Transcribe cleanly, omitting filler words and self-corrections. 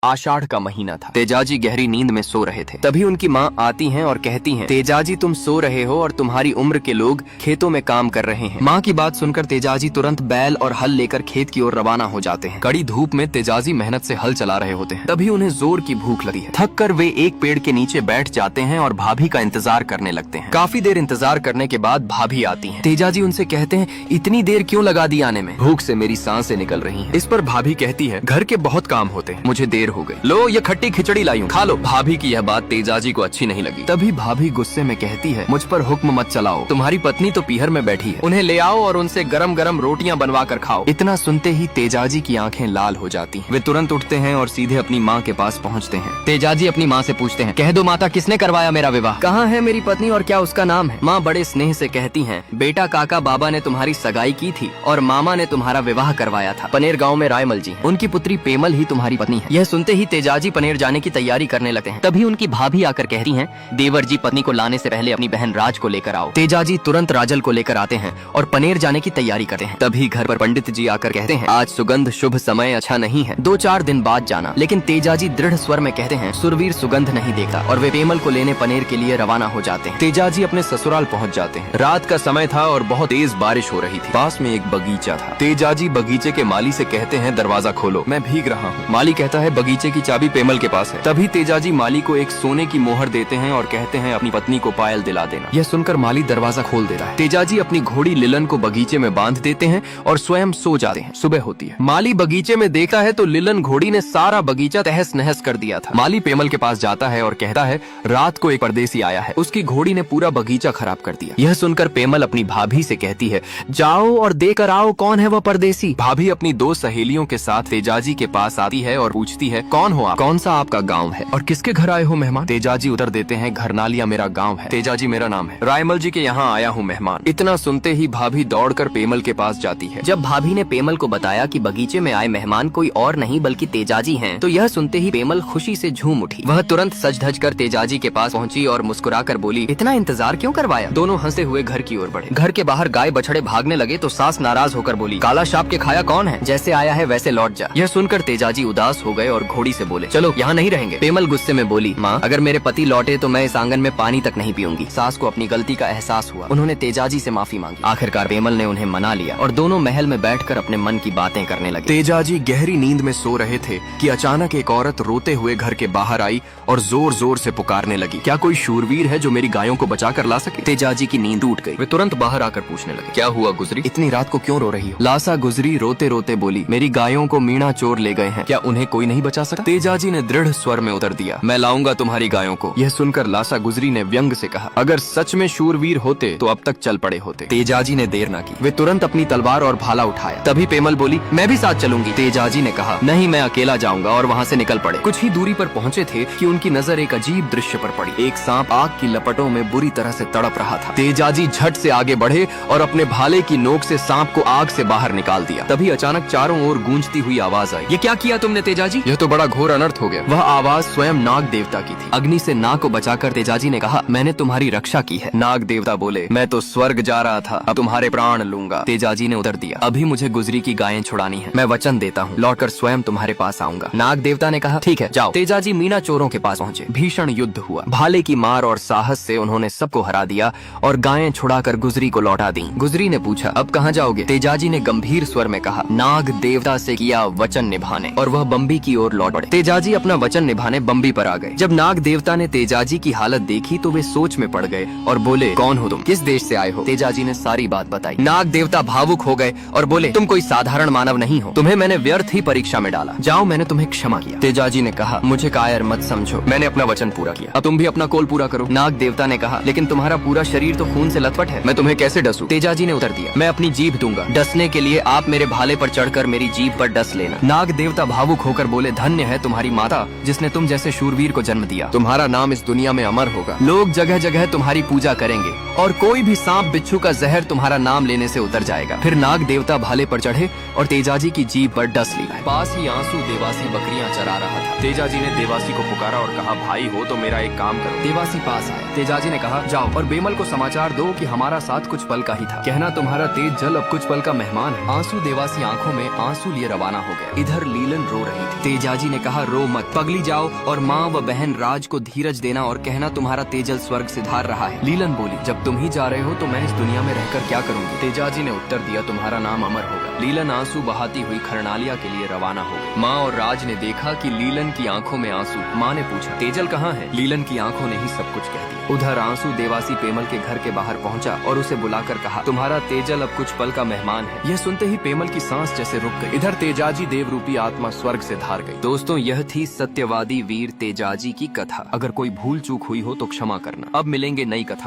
आषाढ़ का महीना था। तेजाजी गहरी नींद में सो रहे थे। तभी उनकी माँ आती हैं और कहती हैं, तेजाजी तुम सो रहे हो और तुम्हारी उम्र के लोग खेतों में काम कर रहे हैं। माँ की बात सुनकर तेजाजी तुरंत बैल और हल लेकर खेत की ओर रवाना हो जाते हैं। कड़ी धूप में तेजाजी मेहनत से हल चला रहे होते हैं। तभी उन्हें जोर की भूख लगी है। थक कर वे एक पेड़ के नीचे बैठ जाते हैं और भाभी का इंतजार करने लगते हैं। काफी देर इंतजार करने के बाद भाभी आती हैं। तेजाजी उनसे कहते हैं, इतनी देर क्यों लगा दी आने में? भूख से मेरी सांसें निकल रही हैं। इस पर भाभी कहती है, घर के बहुत काम होते हैं, मुझे देर हो गई। लो ये खट्टी खिचड़ी लाई हूँ, खा लो। भाभी की यह बात तेजाजी को अच्छी नहीं लगी। तभी भाभी गुस्से में कहती है, मुझ पर हुक्म मत चलाओ, तुम्हारी पत्नी तो पीहर में बैठी है, उन्हें ले आओ और उनसे गरम गरम रोटियां बनवा कर खाओ। इतना सुनते ही तेजाजी की आंखें लाल हो जाती हैं। वे तुरंत उठते हैं और सीधे अपनी माँ के पास पहुँचते हैं। तेजाजी अपनी माँ से पूछते हैं, कह दो माता, किसने करवाया मेरा विवाह? कहाँ है मेरी पत्नी और क्या उसका नाम है? माँ बड़े स्नेह से कहती हैं, बेटा काका बाबा ने तुम्हारी सगाई की थी और मामा ने तुम्हारा विवाह करवाया था। पनेर गाँव में रायमल जी, उनकी पुत्री पेमल ही तुम्हारी पत्नी है। यह सुनते ही तेजाजी पनेर जाने की तैयारी करने लगते हैं। तभी उनकी भाभी आकर कहती हैं, देवर जी पत्नी को लाने से पहले अपनी बहन राज को लेकर आओ। तेजाजी तुरंत राजल को लेकर आते हैं और पनेर जाने की तैयारी करते हैं। तभी घर पर पंडित जी आकर कहते हैं, आज सुगंध शुभ समय अच्छा नहीं है, 2-4 दिन बाद जाना। लेकिन तेजाजी दृढ़ स्वर में कहते हैं, सुरवीर सुगंध नहीं देखता, और वे पेमल को लेने पनेर के लिए रवाना हो जाते हैं। तेजाजी अपने ससुराल पहुंच जाते हैं। रात का समय था और बहुत तेज बारिश हो रही थी। पास में एक बगीचा था। तेजाजी बगीचे के माली से कहते हैं, दरवाजा खोलो, मैं भीग रहा हूँ। माली कहता है, बगीचे की चाबी पेमल के पास है। तभी तेजाजी माली को एक सोने की मोहर देते हैं और कहते हैं, अपनी पत्नी को पायल दिला देना। यह सुनकर माली दरवाजा खोल देता है। तेजाजी अपनी घोड़ी लिलन को बगीचे में बांध देते हैं और स्वयं सो जाते हैं। सुबह होती है। माली बगीचे में देखता है तो लिलन घोड़ी ने सारा बगीचा तहस नहस कर दिया था। माली पेमल के पास जाता है और कहता है, रात को एक परदेसी आया है, उसकी घोड़ी ने पूरा बगीचा खराब कर दिया। यह सुनकर पेमल अपनी भाभी से कहती है, जाओ और देकर आओ कौन है वह परदेसी। भाभी अपनी 2 सहेलियों के साथ तेजाजी के पास आती है और पूछती है, कौन हो आप, कौन सा आपका गाँव है और किसके घर आए हो मेहमान? तेजाजी उत्तर देते हैं, घरनालिया मेरा गाँव है, तेजाजी मेरा नाम है, रायमल जी के यहाँ आया हूँ मेहमान। इतना सुनते ही भाभी दौड़कर पेमल के पास जाती है। जब भाभी ने पेमल को बताया कि बगीचे में आए मेहमान कोई और नहीं बल्कि तेजाजी हैं, तो यह सुनते ही पेमल खुशी से झूम उठी। वह तुरंत सज धज कर तेजाजी के पास पहुंची और मुस्कुराकर बोली, इतना इंतजार क्यों करवाया? दोनों हंसते हुए घर की ओर बढ़े। घर के बाहर गाय बछड़े भागने लगे तो सास नाराज होकर बोली, काला शाप के खाया कौन है, जैसे आया है वैसे लौट जा। यह सुनकर तेजाजी उदास हो गए और घोड़ी से बोले, चलो यहाँ नहीं रहेंगे। पेमल गुस्से में बोली, माँ अगर मेरे पति लौटे तो मैं इस आंगन में पानी तक नहीं पीऊंगी। सास को अपनी गलती का एहसास हुआ। उन्होंने तेजाजी से माफी मांगी। आखिरकार पेमल ने उन्हें मना लिया और दोनों महल में बैठकर अपने मन की बातें करने लगे। तेजाजी गहरी नींद में सो रहे थे कि अचानक एक औरत रोते हुए घर के बाहर आई और जोर जोर से पुकारने लगी, क्या कोई शूरवीर है जो मेरी गायों को बचा कर ला सके? तेजाजी की नींद टूट गई। वे तुरंत बाहर आकर पूछने लगे, क्या हुआ गुजरी, इतनी रात को क्यों रो रही हो? लासा गुजरी रोते रोते बोली, मेरी गायों को मीणा चोर ले गए हैं, क्या उन्हें कोई नहीं बचा सकता? तेजाजी ने दृढ़ स्वर में उत्तर दिया, मैं लाऊंगा तुम्हारी गायों को। यह सुनकर लासा गुजरी ने व्यंग से कहा, अगर सच में शूरवीर होते तो अब तक चल पड़े होते। तेजाजी ने देर न की। वे तुरंत अपनी तलवार और भाला उठाया। तभी पेमल बोली, मैं भी साथ चलूंगी। तेजाजी ने कहा, नहीं मैं अकेला जाऊंगा, और वहाँ से निकल पड़े। कुछ ही दूरी पर पहुँचे थे कि उनकी नजर एक अजीब दृश्य पर पड़ी। एक सांप आग की लपटों में बुरी तरह से तड़प रहा था। तेजाजी झट से आगे बढ़े और अपने भाले की नोक से सांप को आग से बाहर निकाल दिया। तभी अचानक चारों ओर गूंजती हुई आवाज आई, ये क्या किया तुमने तेजाजी? यह तो बड़ा घोर अनर्थ हो गया। वह आवाज स्वयं नाग देवता की थी। अग्नि से नाग को बचाकर तेजाजी ने कहा, मैंने तुम्हारी रक्षा की है। नाग देवता बोले, मैं तो स्वर्ग जा रहा था, अब तुम्हारे प्राण लूंगा। तेजाजी ने उत्तर दिया, अभी मुझे गुजरी की गायें छुड़ानी है, मैं वचन देता हूँ, लौटकर स्वयं तुम्हारे पास आऊंगा। नाग देवता ने कहा, ठीक है जाओ। तेजाजी मीणा चोरों के पास पहुँचे। भीषण युद्ध हुआ। भाले की मार और साहस से उन्होंने सबको हरा दिया और गायें छुड़ाकर गुजरी को लौटा दी। गुजरी ने पूछा, अब कहाँ जाओगे? तेजाजी ने गंभीर स्वर में कहा, नाग देवता से किया वचन निभाने, और वह बम्बी की ओर लौट पड़े। तेजाजी अपना वचन निभाने बम्बी पर आ गए। जब नाग देवता ने तेजाजी की हालत देखी तो वे सोच में पड़ गए और बोले, कौन हो तुम, किस देश से आए हो? तेजाजी ने सारी बात बताई। नाग देवता भावुक हो गए और बोले, तुम कोई साधारण मानव नहीं हो, तुम्हें मैंने व्यर्थ ही परीक्षा में डाला, जाओ मैंने तुम्हें क्षमा किया। तेजाजी ने कहा, मुझे कायर मत समझो, मैंने अपना वचन पूरा किया, अब तुम भी अपना कोल पूरा करो। नाग देवता ने कहा, लेकिन तुम्हारा पूरा शरीर तो खून से लथपथ है, मैं तुम्हें कैसे डसूं? तेजाजी ने उत्तर दिया, मैं अपनी जीभ दूंगा, डसने के लिए आप मेरे भाले पर चढ़कर मेरी जीभ पर डस लेना। नाग देवता भावुक होकर बोले, धन्य है तुम्हारी माता जिसने तुम जैसे शूरवीर को जन्म दिया, तुम्हारा नाम इस दुनिया में अमर होगा, लोग जगह जगह तुम्हारी पूजा करेंगे और कोई भी सांप बिच्छू का जहर तुम्हारा नाम लेने से उतर जाएगा। फिर नाग देवता भाले पर चढ़े और तेजाजी की जीभ पर डस ली। पास ही आंसू देवासी बकरियां चरा रहा था। तेजाजी ने देवासी को पुकारा और कहा, भाई हो तो मेरा एक काम करो। देवासी पास आए। तेजाजी ने कहा, जाओ और बेमल को समाचार दो कि हमारा साथ कुछ पल का ही था, कहना तुम्हारा तेज जल अब कुछ पल का मेहमान है। आंसू देवासी आंखों में आंसू लिए रवाना हो गया। इधर लीलन रो रही थी। तेजाजी तेजाजी ने कहा, रो मत, पगली जाओ और माँ व बहन राज को धीरज देना और कहना तुम्हारा तेजल स्वर्ग से धार रहा है। लीलन बोली, जब तुम ही जा रहे हो तो मैं इस दुनिया में रहकर क्या करूंगी। तेजाजी ने उत्तर दिया, तुम्हारा नाम अमर होगा। लीलन आंसू बहाती हुई खरनालिया के लिए रवाना हो गई। माँ और राज ने देखा कि लीलन की आंखों में आंसू। माँ ने पूछा, तेजल कहाँ है? लीलन की आंखों ने ही सब कुछ कह दिया। उधर आंसू देवासी पेमल के घर के बाहर पहुंचा और उसे बुलाकर कहा, तुम्हारा तेजल अब कुछ पल का मेहमान है। यह सुनते ही पेमल की सांस जैसे रुक गई। इधर तेजाजी देव रूपी आत्मा स्वर्ग से धार गई। दोस्तों, यह थी सत्यवादी वीर तेजाजी की कथा। अगर कोई भूल चूक हुई हो तो क्षमा करना। अब मिलेंगे नई कथा।